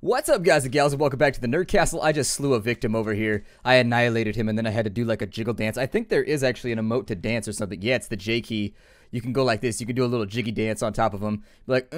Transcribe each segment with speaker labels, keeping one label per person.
Speaker 1: What's up, guys and gals, and welcome back to the Nerd Castle. I just slew a victim over here. I annihilated him, and then I had to do like a jiggle dance. I think there is actually an emote to dance or something. Yeah, it's the J key. You can go like this. You can do a little jiggy dance on top of him. Be like,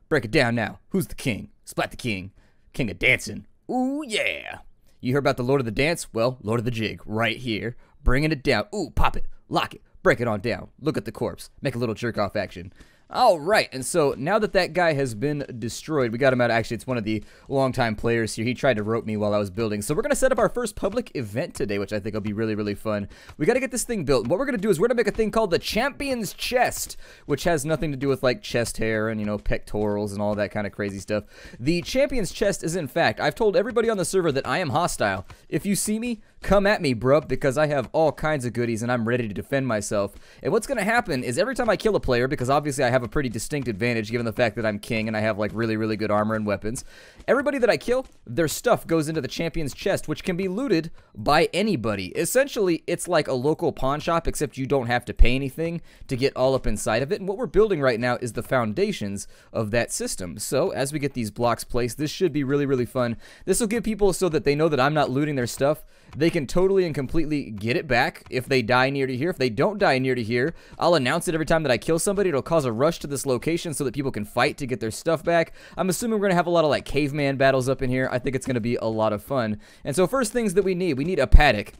Speaker 1: break it down now. Who's the king? Splat the king. King of dancing. Ooh, yeah. You heard about the Lord of the Dance? Well, Lord of the Jig, right here. Bringing it down. Ooh, pop it. Lock it. Break it on down. Look at the corpse. Make a little jerk-off action. All right, and so now that that guy has been destroyed, we got him out. Actually, it's one of the longtime players here. He tried to rope me while I was building. So we're going to set up our first public event today, which I think will be really, really fun. We got to get this thing built. And what we're going to do is we're going to make a thing called the Champion's Chest, which has nothing to do with, like, chest hair and, you know, pectorals and all that kind of crazy stuff. The Champion's Chest is, in fact, I've told everybody on the server that I am hostile. If you see me, come at me, bruh, because I have all kinds of goodies and I'm ready to defend myself. And what's going to happen is every time I kill a player, because obviously I have a pretty distinct advantage given the fact that I'm king and I have like really, really good armor and weapons, everybody that I kill, their stuff goes into the Champion's Chest, which can be looted by anybody. Essentially, it's like a local pawn shop, except you don't have to pay anything to get all up inside of it. And what we're building right now is the foundations of that system. So as we get these blocks placed, this should be really, really fun. This will give people so that they know that I'm not looting their stuff. They can totally and completely get it back if they die near to here. If they don't die near to here, I'll announce it every time that I kill somebody. It'll cause a rush to this location so that people can fight to get their stuff back. I'm assuming we're going to have a lot of like caveman battles up in here. I think it's going to be a lot of fun. And so first things that we need a paddock.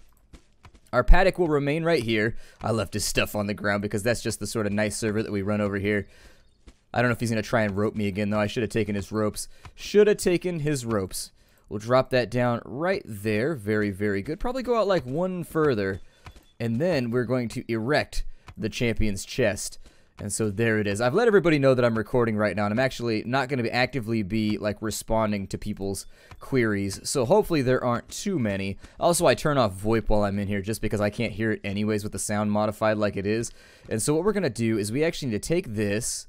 Speaker 1: Our paddock will remain right here. I left his stuff on the ground because that's just the sort of nice server that we run over here. I don't know if he's going to try and rope me again, though. I should have taken his ropes. Should have taken his ropes. We'll drop that down right there. Very, very good. Probably go out like one further. And then we're going to erect the Champion's Chest. And so there it is. I've let everybody know that I'm recording right now, and I'm actually not going to actively be like responding to people's queries. So hopefully there aren't too many. Also, I turn off VoIP while I'm in here just because I can't hear it anyways with the sound modified like it is. And so what we're going to do is we actually need to take this.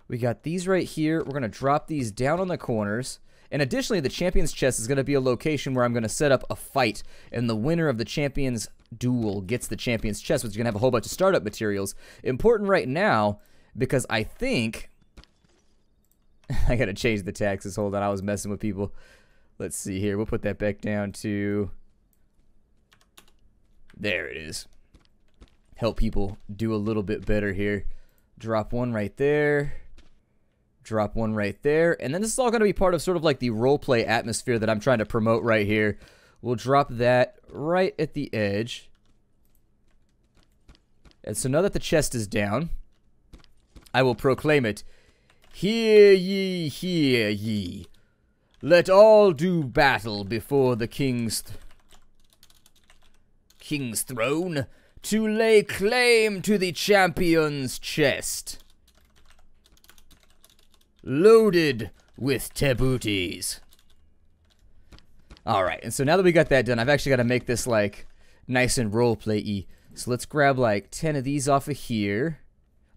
Speaker 1: We got these right here. We're going to drop these down on the corners. And additionally, the Champion's Chest is going to be a location where I'm going to set up a fight, and the winner of the Champion's Duel gets the Champion's Chest, which is going to have a whole bunch of startup materials. Important right now, because I think... I got to change the taxes. Hold on, I was messing with people. Let's see here. We'll put that back down to... There it is. Help people do a little bit better here. Drop one right there. Drop one right there. And then this is all going to be part of sort of like the roleplay atmosphere that I'm trying to promote right here. We'll drop that right at the edge. And so now that the chest is down, I will proclaim it. Hear ye, hear ye. Let all do battle before the king's throne to lay claim to the Champion's Chest. Loaded with tabooties. Alright, and so now that we got that done, I've actually got to make this, like, nice and roleplay-y. So let's grab, like, 10 of these off of here.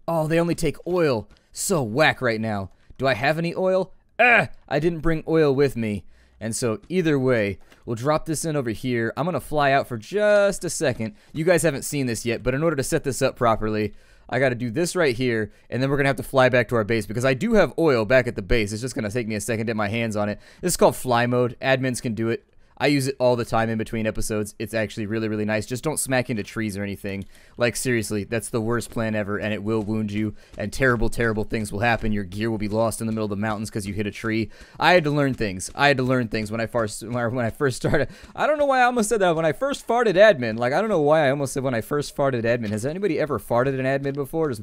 Speaker 1: Oh, they only take oil. So whack right now. Do I have any oil? I didn't bring oil with me. And so, either way, we'll drop this in over here. I'm going to fly out for just a second. You guys haven't seen this yet, but in order to set this up properly, I got to do this right here, and then we're going to have to fly back to our base, because I do have oil back at the base. It's just going to take me a second to get my hands on it. This is called fly mode. Admins can do it. I use it all the time in between episodes. It's actually really, really nice. Just don't smack into trees or anything. Like, seriously, that's the worst plan ever, and it will wound you, and terrible, terrible things will happen. Your gear will be lost in the middle of the mountains because you hit a tree. I had to learn things. I had to learn things when I first started. I don't know why I almost said that. When I first farted admin. Like, I don't know why I almost said when I first farted admin. Has anybody ever farted an admin before? Just,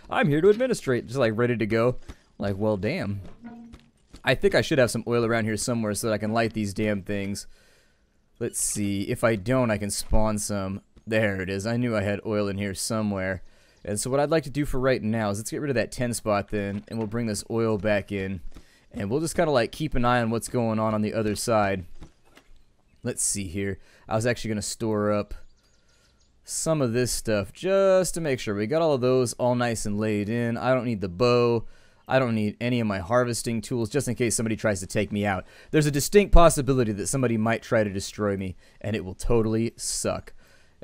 Speaker 1: I'm here to administrate. Just, like, ready to go. Like, well, damn. I think I should have some oil around here somewhere so that I can light these damn things. Let's see. If I don't, I can spawn some. There it is. I knew I had oil in here somewhere. And so what I'd like to do for right now is let's get rid of that 10 spot then, and we'll bring this oil back in. And we'll just kind of like keep an eye on what's going on the other side. Let's see here. I was actually going to store up some of this stuff just to make sure. We got all of those all nice and laid in. I don't need the bow. I don't need any of my harvesting tools just in case somebody tries to take me out. There's a distinct possibility that somebody might try to destroy me, and it will totally suck.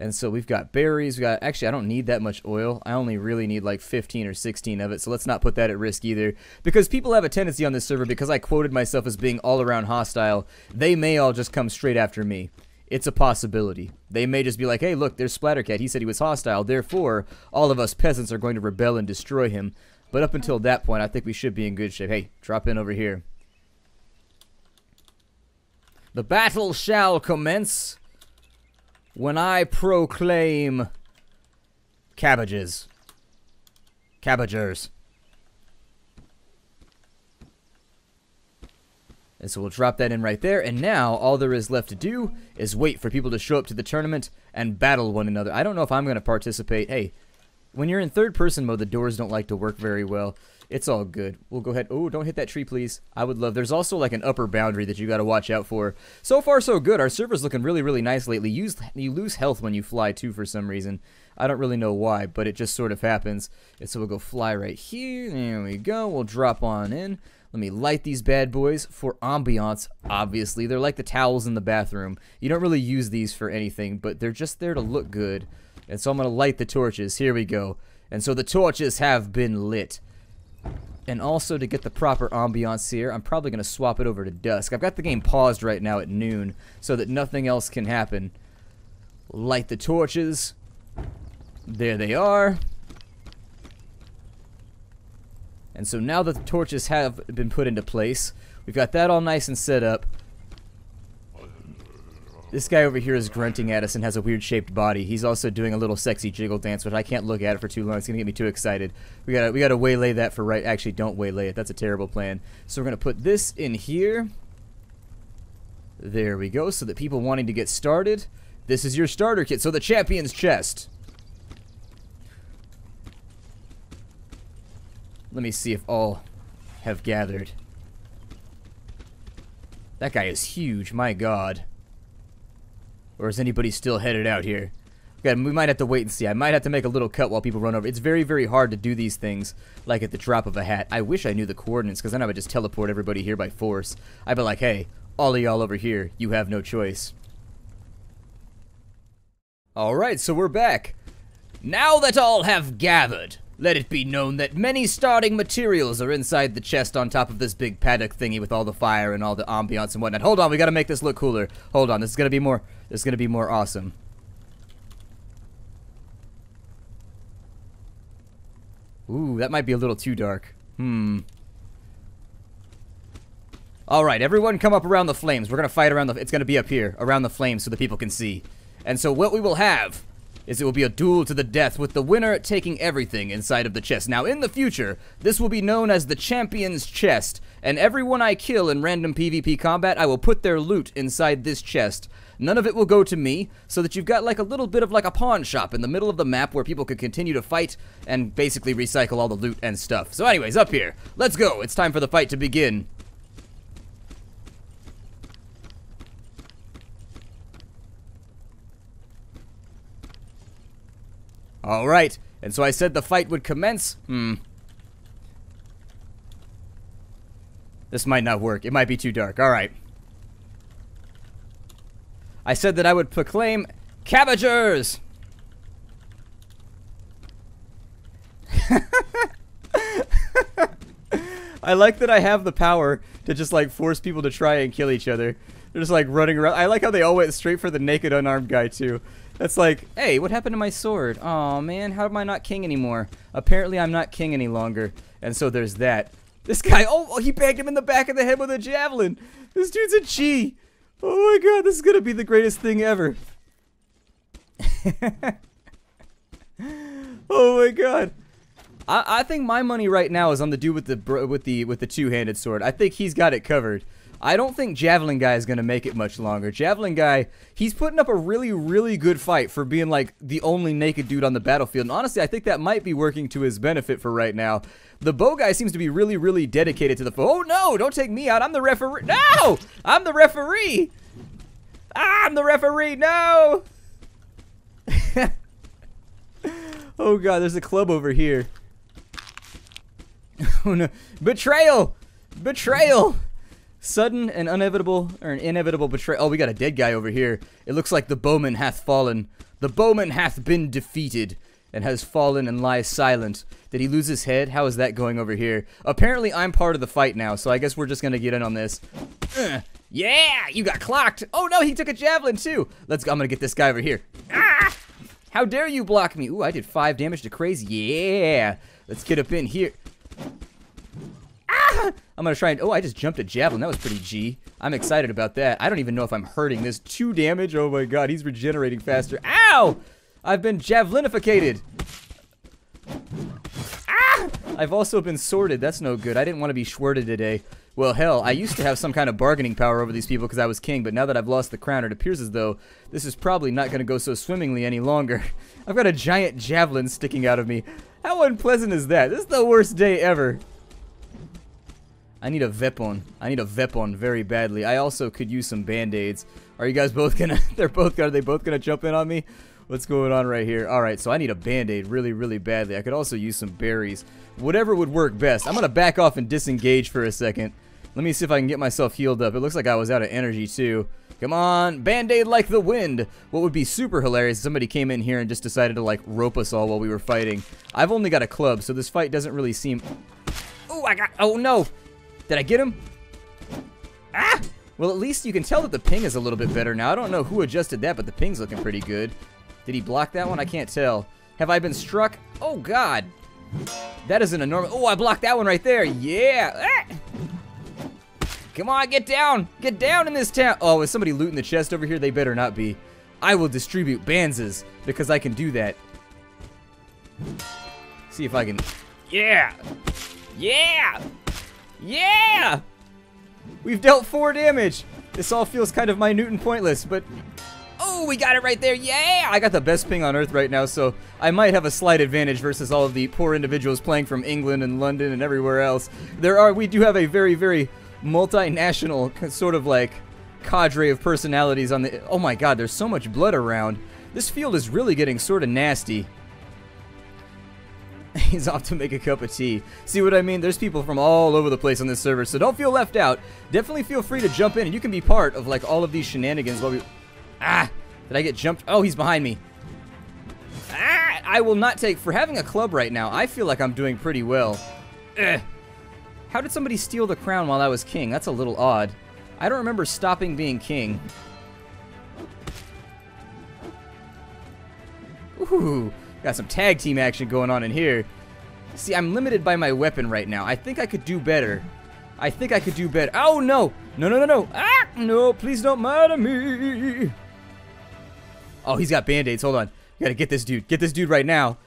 Speaker 1: And so we've got berries. We got, actually, I don't need that much oil. I only really need like 15 or 16 of it. So let's not put that at risk either. Because people have a tendency on this server, because I quoted myself as being all around hostile, they may all just come straight after me. It's a possibility. They may just be like, hey, look, there's Splattercat. He said he was hostile. Therefore, all of us peasants are going to rebel and destroy him. But up until that point, I think we should be in good shape. Hey, drop in over here. The battle shall commence when I proclaim cabbages. Cabbagers. And so we'll drop that in right there. And now all there is left to do is wait for people to show up to the tournament and battle one another. I don't know if I'm going to participate. Hey, when you're in third person mode, the doors don't like to work very well. It's all good. We'll go ahead. Oh, don't hit that tree, please. I would love. There's also like an upper boundary that you got to watch out for. So far, so good. Our server's looking really, really nice lately. You lose health when you fly too for some reason. I don't really know why, but it just sort of happens. And so we'll go fly right here. There we go. We'll drop on in. Let me light these bad boys for ambiance, obviously. They're like the towels in the bathroom. You don't really use these for anything, but they're just there to look good. And so I'm going to light the torches. Here we go. And so the torches have been lit. And also, to get the proper ambiance here, I'm probably going to swap it over to dusk. I've got the game paused right now at noon so that nothing else can happen. Light the torches. There they are. And so now that the torches have been put into place, we've got that all nice and set up. This guy over here is grunting at us and has a weird shaped body. He's also doing a little sexy jiggle dance, which I can't look at it for too long. It's gonna get me too excited. We gotta waylay that for right. Actually, don't waylay it. That's a terrible plan. So we're gonna put this in here. There we go. So that people wanting to get started, this is your starter kit. So the champion's chest. Let me see if all have gathered. That guy is huge. My God. Or is anybody still headed out here? Okay, we might have to wait and see. I might have to make a little cut while people run over. It's very, very hard to do these things like at the drop of a hat. I wish I knew the coordinates, because then I would just teleport everybody here by force. I'd be like, hey, all of y'all over here, you have no choice. Alright, so we're back. Now that all have gathered, let it be known that many starting materials are inside the chest on top of this big paddock thingy with all the fire and all the ambiance and whatnot. Hold on, we gotta make this look cooler. Hold on, this is gonna be more awesome. Ooh, that might be a little too dark. Alright, everyone come up around the flames. We're gonna fight around it's gonna be up here, around the flames so the people can see. And so what we will have is it will be a duel to the death, with the winner taking everything inside of the chest. Now, in the future, this will be known as the champion's chest, and everyone I kill in random PvP combat, I will put their loot inside this chest. None of it will go to me, so that you've got like a little bit of like a pawn shop in the middle of the map where people can continue to fight and basically recycle all the loot and stuff. So anyways, up here, let's go. It's time for the fight to begin. Alright, and so I said the fight would commence. This might not work. It might be too dark. Alright. I said that I would proclaim Cabbagers! I like that I have the power to just like force people to try and kill each other. They're just like running around. I like how they all went straight for the naked unarmed guy too. That's like, hey, what happened to my sword? Oh man, how am I not king anymore? Apparently I'm not king any longer. And so there's that. This guy, oh, he bagged him in the back of the head with a javelin. This dude's a G. Oh my God, this is gonna be the greatest thing ever. Oh my God. I think my money right now is on the dude with the two-handed sword. I think he's got it covered. I don't think Javelin Guy is going to make it much longer. Javelin Guy, he's putting up a really, really good fight for being like the only naked dude on the battlefield. And honestly, I think that might be working to his benefit for right now. The bow guy seems to be really, really dedicated to the foe. Oh no, don't take me out. I'm the referee. No! I'm the referee. I'm the referee. No! Oh God, there's a club over here. Oh no. Betrayal! Betrayal! Sudden and inevitable betrayal. Oh, we got a dead guy over here. It looks like the bowman hath fallen. The bowman hath been defeated and has fallen and lies silent. Did he lose his head? How is that going over here? Apparently, I'm part of the fight now, so I guess we're just gonna get in on this. Yeah, you got clocked. Oh no, he took a javelin too. Let's go. I'm gonna get this guy over here. Ah! How dare you block me? Ooh, I did 5 damage to Crazy. Yeah. Let's get up in here. Ah! I'm gonna try and... Oh, I just jumped a javelin. That was pretty G. I'm excited about that. I don't even know if I'm hurting this. 2 damage? Oh my god, he's regenerating faster. Ow! I've been javelinificated. Ah! I've also been sorted. That's no good. I didn't want to be schwerted today. Well, hell, I used to have some kind of bargaining power over these people because I was king, but now that I've lost the crown, it appears as though this is probably not going to go so swimmingly any longer. I've got a giant javelin sticking out of me. How unpleasant is that? This is the worst day ever. I need a weapon. I need a weapon very badly. I also could use some band-aids. Are you guys both gonna... Are they both gonna jump in on me? What's going on right here? Alright, so I need a band-aid really, really badly. I could also use some berries. Whatever would work best. I'm gonna back off and disengage for a second. Let me see if I can get myself healed up. It looks like I was out of energy too. Come on, band-aid like the wind. What would be super hilarious if somebody came in here and just decided to like rope us all while we were fighting. I've only got a club, so this fight doesn't really seem... Oh, oh no! Did I get him? Ah! Well, at least you can tell that the ping is a little bit better now. I don't know who adjusted that, but the ping's looking pretty good. Did he block that one? I can't tell. Have I been struck? Oh, God. That is an enormous... Oh, I blocked that one right there. Yeah. Ah! Come on, get down. Get down in this town. Oh, is somebody looting the chest over here? They better not be. I will distribute banzas because I can do that. See if I can... Yeah. Yeah. Yeah. We've dealt 4 damage. This all feels kind of minute and pointless, but... Oh, we got it right there. Yeah. I got the best ping on Earth right now, so I might have a slight advantage versus all of the poor individuals playing from England and London and everywhere else. We do have a very, very... multinational sort of like cadre of personalities on the... Oh my god, there's so much blood around. This field is really getting sort of nasty. He's off to make a cup of tea. See what I mean? There's people from all over the place on this server, so don't feel left out. Definitely feel free to jump in, and you can be part of like all of these shenanigans while we... Ah! Did I get jumped? Oh, he's behind me. Ah! I will not take... For having a club right now, I feel like I'm doing pretty well. Ugh. How did somebody steal the crown while I was king? That's a little odd. I don't remember stopping being king. Ooh, got some tag team action going on in here. See, I'm limited by my weapon right now. I think I could do better. I think I could do better. Oh, no. No, no, no, no. Ah, no, please don't murder me. Oh, he's got band-aids. Hold on. You gotta get this dude. Get this dude right now.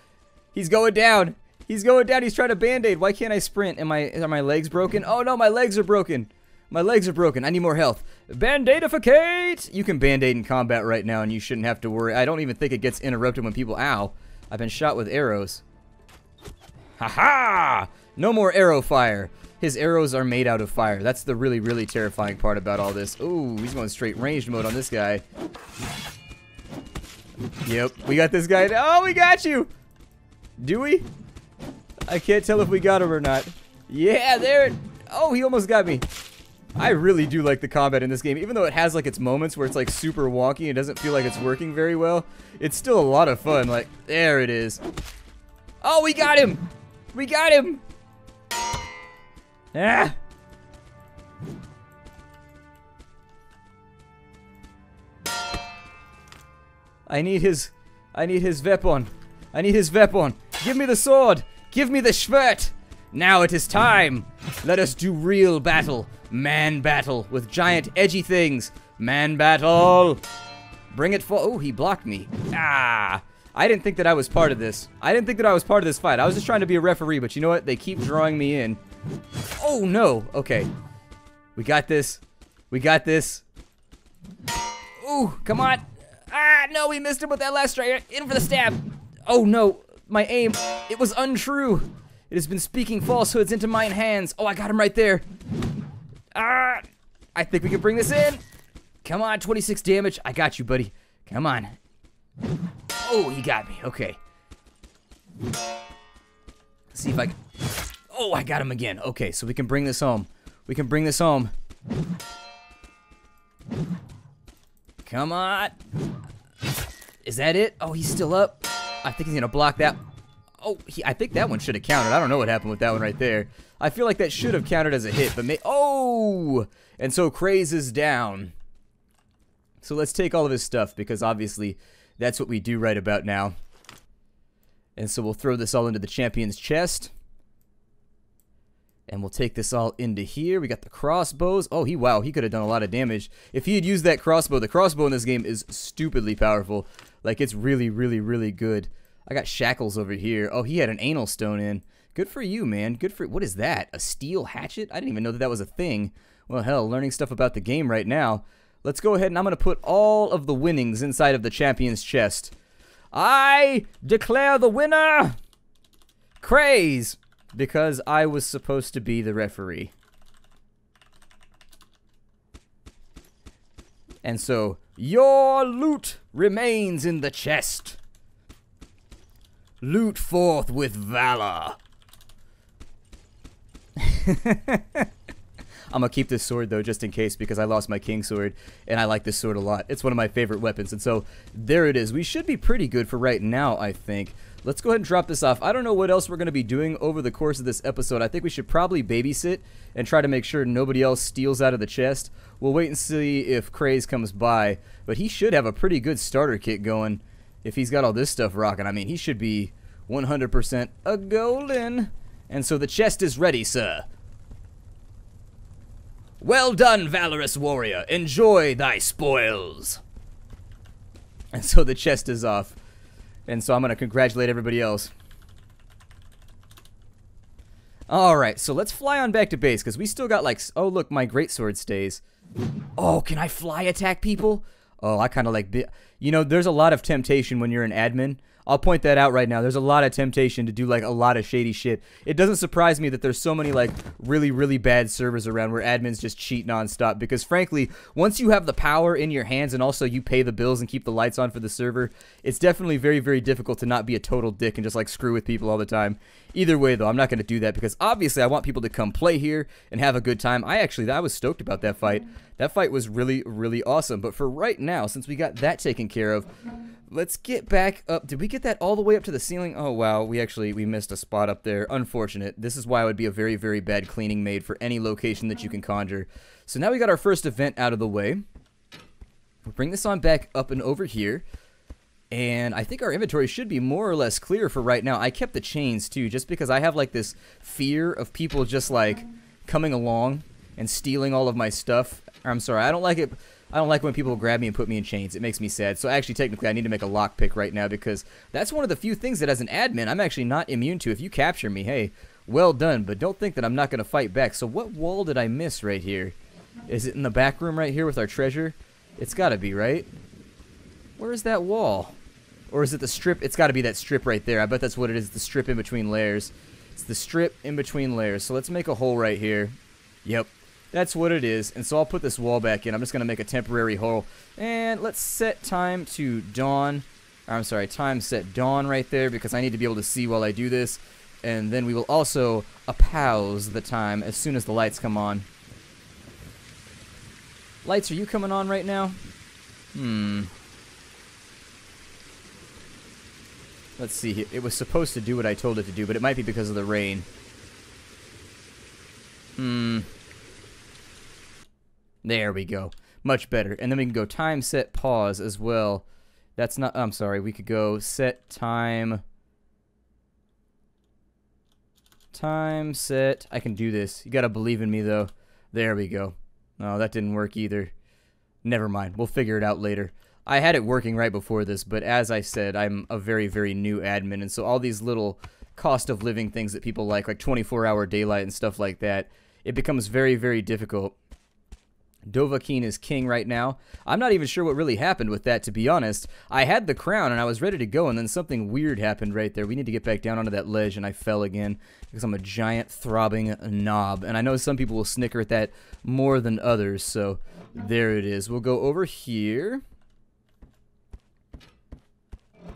Speaker 1: He's going down. He's going down. He's trying to band-aid. Why can't I sprint? Are my legs broken? Oh, no, my legs are broken. My legs are broken. I need more health. Band-aidificate! You can band-aid in combat right now, and you shouldn't have to worry. I don't even think it gets interrupted when people... Ow. I've been shot with arrows. Ha-ha! No more arrow fire. His arrows are made out of fire. That's the really, really terrifying part about all this. Ooh, he's going straight ranged mode on this guy. Yep, we got this guy. Oh, we got you! Do we? I can't tell if we got him or not. Yeah, there. Oh, he almost got me. I really do like the combat in this game. Even though it has like its moments where it's like super wonky and it doesn't feel like it's working very well, it's still a lot of fun. Like, there it is. Oh, we got him. We got him. Ah. I need his weapon. I need his weapon. Give me the sword. Give me the schwert! Now it is time! Let us do real battle. Man battle with giant edgy things. Man battle! Bring it for... Oh, he blocked me. Ah! I didn't think that I was part of this. I didn't think that I was part of this fight. I was just trying to be a referee, but you know what? They keep drawing me in. Oh, no! Okay. We got this. We got this. Ooh, come on! Ah, no, we missed him with that last strike. In for the stab! Oh, no. My aim, it was untrue. It has been speaking falsehoods into mine hands. Oh, I got him right there. Ah, I think we can bring this in. Come on, 26 damage. I got you, buddy. Come on. Oh, he got me. Okay. Let's see if I can... Oh, I got him again. Okay, so we can bring this home. We can bring this home. Come on. Is that it? Oh, he's still up. I think he's going to block that. Oh, I think that one should have counted. I don't know what happened with that one right there. I feel like that should have counted as a hit, but oh! And so Craze is down. So let's take all of his stuff, because obviously that's what we do right about now. And so we'll throw this all into the champion's chest. And we'll take this all into here. We got the crossbows. Oh, wow, he could have done a lot of damage. If he had used that crossbow, the crossbow in this game is stupidly powerful. Like, it's really, really, really good. I got shackles over here. Oh, he had an anal stone in. Good for you, man. Good for... What is that? A steel hatchet? I didn't even know that that was a thing. Well, hell, learning stuff about the game right now. Let's go ahead and I'm going to put all of the winnings inside of the champion's chest. I declare the winner Craze, because I was supposed to be the referee. And so, your loot remains in the chest. Loot forth with valor. I'm gonna keep this sword though, just in case, because I lost my king sword, and I like this sword a lot. It's one of my favorite weapons, and so there it is. We should be pretty good for right now, I think. Let's go ahead and drop this off. I don't know what else we're gonna be doing over the course of this episode. I think we should probably babysit and try to make sure nobody else steals out of the chest. We'll wait and see if Craze comes by, but he should have a pretty good starter kit going if he's got all this stuff rocking. I mean, he should be 100% a golden. And so the chest is ready, sir. Well done, valorous warrior. Enjoy thy spoils. And so the chest is off. And so I'm going to congratulate everybody else. Alright, so let's fly on back to base, because we still got like... Oh, look, my greatsword stays. Oh, can I fly attack people? Oh, I kind of like... You know, there's a lot of temptation when you're an admin. I'll point that out right now. There's a lot of temptation to do like a lot of shady shit. It doesn't surprise me that there's so many like really, really bad servers around where admins just cheat nonstop, because frankly, once you have the power in your hands and also you pay the bills and keep the lights on for the server, it's definitely very, very difficult to not be a total dick and just like screw with people all the time. Either way though, I'm not going to do that, because obviously I want people to come play here and have a good time. I was stoked about that fight. That fight was really, really awesome. But for right now, since we got that taken care of, let's get back up. Did we get that all the way up to the ceiling? Oh, wow. We missed a spot up there. Unfortunate. This is why it would be a very, very bad cleaning maid for any location that you can conjure. So now we got our first event out of the way. We'll bring this on back up and over here. And I think our inventory should be more or less clear for right now. I kept the chains, too, just because I have, like, this fear of people just, like, coming along and stealing all of my stuff. I'm sorry, I don't like it. I don't like when people grab me and put me in chains. It makes me sad. So actually, technically, I need to make a lockpick right now, because that's one of the few things that as an admin, I'm actually not immune to. If you capture me, hey, well done. But don't think that I'm not going to fight back. So what wall did I miss right here? Is it in the back room right here with our treasure? It's got to be, right? Where is that wall? Or is it the strip? It's got to be that strip right there. I bet that's what it is, the strip in between layers. It's the strip in between layers. So let's make a hole right here. Yep. That's what it is. And so I'll put this wall back in. I'm just going to make a temporary hole. And let's set time to dawn. I'm sorry, time set dawn right there, because I need to be able to see while I do this. And then we will also pause the time as soon as the lights come on. Lights, are you coming on right now? Let's see here. It was supposed to do what I told it to do, but it might be because of the rain. There we go. Much better. And then we can go time set pause as well. That's not... I'm sorry. We could go set time... Time set... I can do this. You gotta believe in me, though. There we go. Oh, that didn't work either. Never mind. We'll figure it out later. I had it working right before this, but as I said, I'm a very, very new admin, and so all these little cost of living things that people like 24-hour daylight and stuff like that, it becomes very, very difficult. Dovahkiin is king right now. I'm not even sure what really happened with that, to be honest. I had the crown and I was ready to go, and then something weird happened right there. We need to get back down onto that ledge, and I fell again because I'm a giant throbbing knob. And I know some people will snicker at that more than others, so there it is. We'll go over here.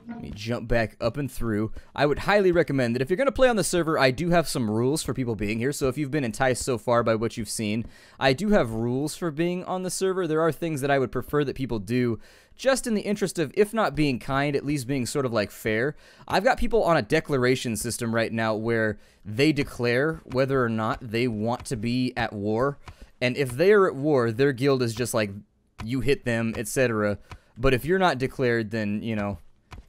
Speaker 1: Let me jump back up and through. I would highly recommend that if you're going to play on the server, I do have some rules for people being here. So if you've been enticed so far by what you've seen, I do have rules for being on the server. There are things that I would prefer that people do just in the interest of, if not being kind, at least being sort of like fair. I've got people on a declaration system right now where they declare whether or not they want to be at war. And if they are at war, their guild is just like, you hit them, etc. But if you're not declared, then, you know,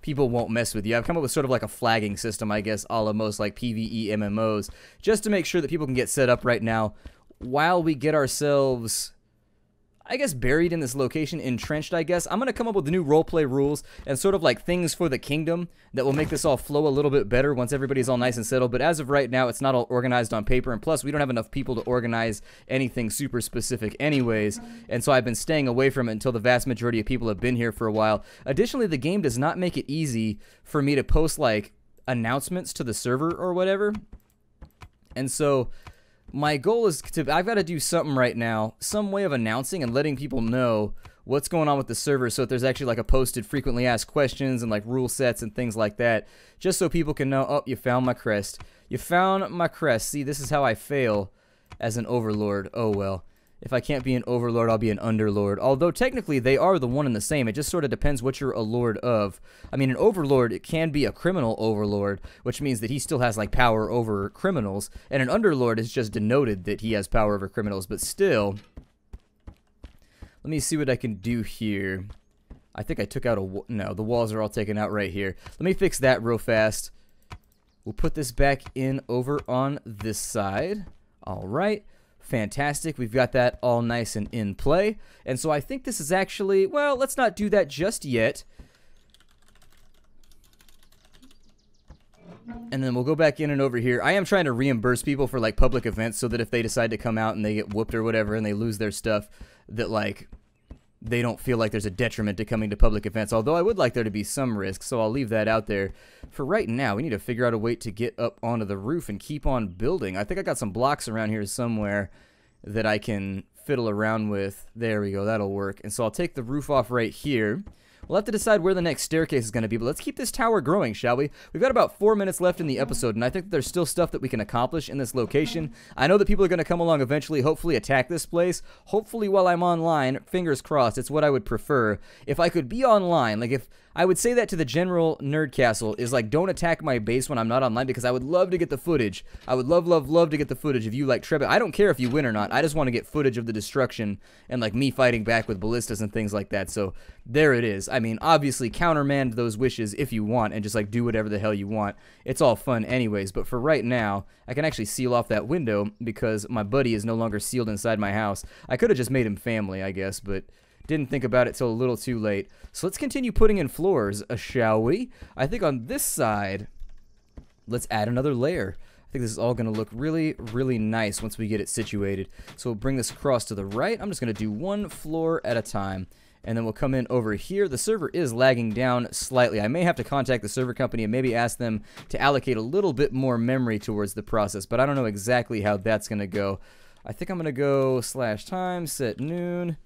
Speaker 1: people won't mess with you. I've come up with sort of like a flagging system, I guess, a la most like PvE MMOs, just to make sure that people can get set up right now while we get ourselves, I guess, buried in this location, entrenched, I guess. I'm going to come up with new roleplay rules and sort of like things for the kingdom that will make this all flow a little bit better once everybody's all nice and settled. But as of right now, it's not all organized on paper, and plus we don't have enough people to organize anything super specific anyways, and so I've been staying away from it until the vast majority of people have been here for a while. Additionally, the game does not make it easy for me to post like announcements to the server or whatever, and so my goal is to, I've got to do something right now, some way of announcing and letting people know what's going on with the server, so that there's actually like a posted frequently asked questions and like rule sets and things like that, just so people can know, oh, you found my crest. You found my crest. See, this is how I fail as an overlord. Oh well. If I can't be an overlord, I'll be an underlord. Although technically they are the one and the same. It just sort of depends what you're a lord of. I mean, an overlord, it can be a criminal overlord, which means that he still has like power over criminals. And an underlord is just denoted that he has power over criminals. But still, let me see what I can do here. I think I took out a... No, the walls are all taken out right here. Let me fix that real fast. We'll put this back in over on this side. All right. Fantastic. We've got that all nice and in play. And so I think this is actually... Well, let's not do that just yet. And then we'll go back in and over here. I am trying to reimburse people for like public events so that if they decide to come out and they get whooped or whatever and they lose their stuff, that like they don't feel like there's a detriment to coming to public events. Although I would like there to be some risk, so I'll leave that out there. For right now, we need to figure out a way to get up onto the roof and keep on building. I think I got some blocks around here somewhere that I can fiddle around with. There we go, that'll work. And so I'll take the roof off right here. We'll have to decide where the next staircase is going to be, but let's keep this tower growing, shall we? We've got about 4 minutes left in the episode, and I think that there's still stuff that we can accomplish in this location. I know that people are going to come along eventually, hopefully attack this place. Hopefully while I'm online, fingers crossed, it's what I would prefer. If I could be online, like if... I would say that to the general Nerd Castle, is like, don't attack my base when I'm not online, because I would love to get the footage. I would love, love, love to get the footage of you, like, Trebit. I don't care if you win or not. I just want to get footage of the destruction and, like, me fighting back with ballistas and things like that. So, there it is. I mean, obviously, countermand those wishes if you want and just, like, do whatever the hell you want. It's all fun anyways, but for right now, I can actually seal off that window because my buddy is no longer sealed inside my house. I could have just made him family, I guess, but... didn't think about it till a little too late. So let's continue putting in floors, shall we? I think on this side, let's add another layer. I think this is all going to look really, really nice once we get it situated. So we'll bring this across to the right. I'm just going to do one floor at a time. And then we'll come in over here. The server is lagging down slightly. I may have to contact the server company and maybe ask them to allocate a little bit more memory towards the process. But I don't know exactly how that's going to go. I think I'm going to go /time, set noon.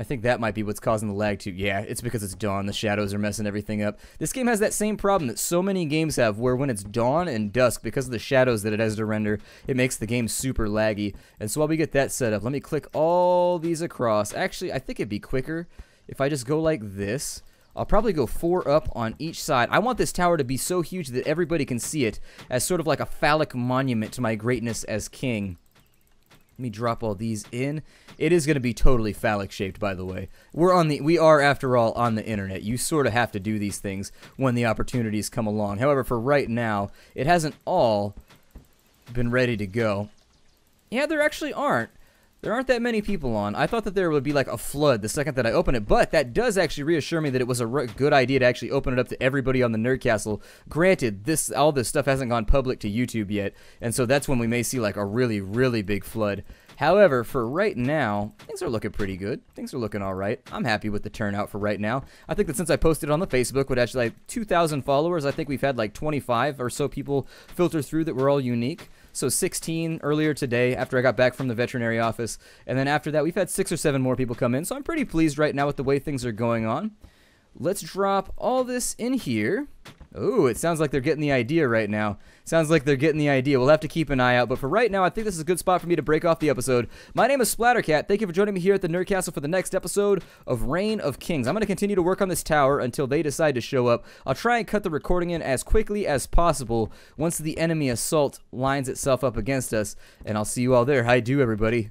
Speaker 1: I think that might be what's causing the lag too. Yeah, it's because it's dawn. The shadows are messing everything up. This game has that same problem that so many games have, where when it's dawn and dusk, because of the shadows that it has to render, it makes the game super laggy. And so while we get that set up, let me click all these across. Actually, I think it'd be quicker if I just go like this. I'll probably go 4 up on each side. I want this tower to be so huge that everybody can see it as sort of like a phallic monument to my greatness as king. Let me drop all these in. It is going to be totally phallic shaped, by the way. We are, after all, on the internet. You sort of have to do these things when the opportunities come along. However, for right now, it hasn't all been ready to go. Yeah, there actually aren't. There aren't that many people on. I thought that there would be like a flood the second that I open it, but that does actually reassure me that it was a good idea to actually open it up to everybody on the Nerd Castle. Granted, all this stuff hasn't gone public to YouTube yet, and so that's when we may see like a really, really big flood. However, for right now, things are looking pretty good. Things are looking all right. I'm happy with the turnout for right now. I think that since I posted on the Facebook with actually like 2,000 followers, I think we've had like 25 or so people filter through that were all unique. So 16 earlier today after I got back from the veterinary office. And then after that, we've had 6 or 7 more people come in. So I'm pretty pleased right now with the way things are going on. let's drop all this in here. Oh, it sounds like they're getting the idea right now. Sounds like they're getting the idea. We'll have to keep an eye out, but for right now, I think this is a good spot for me to break off the episode. My name is Splattercat. Thank you for joining me here at the Nerd Castle for the next episode of Reign of Kings. I'm going to continue to work on this tower until they decide to show up. I'll try and cut the recording in as quickly as possible once the enemy assault lines itself up against us, and I'll see you all there. How do, everybody?